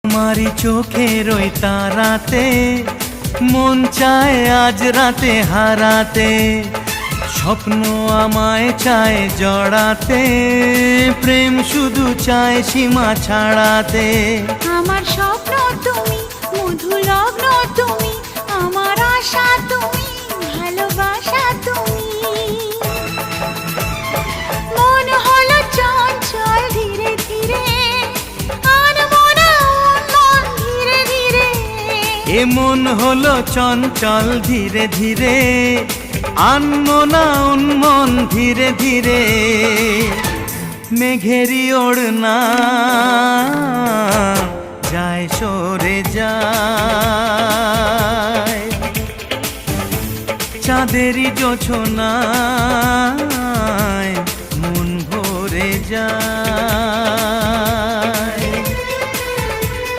তোমারই চোখের ওই তারাতে মন চায় আজ রাতে হারাতে, স্বপ্ন আমায় চায় জড়াতে, প্রেম শুধু চায় সীমা ছাড়াতে। আমার স্বপ্ন তুমি, মধু লগ্ন তুমি, আমার আশা তুমি, ভালোবাসা তুমি। মন হলো চঞ্চল ধীরে ধীরে, আনমনা মন ধীরে ধীরে। এ মন হলো চঞ্চল ধীরে ধীরে, আনমনা উন্মন ধীরে ধীরে। মেঘেরি ওড়না যায় সরে যায়, চাঁদেরই জোছনায় মন ভরে যায়।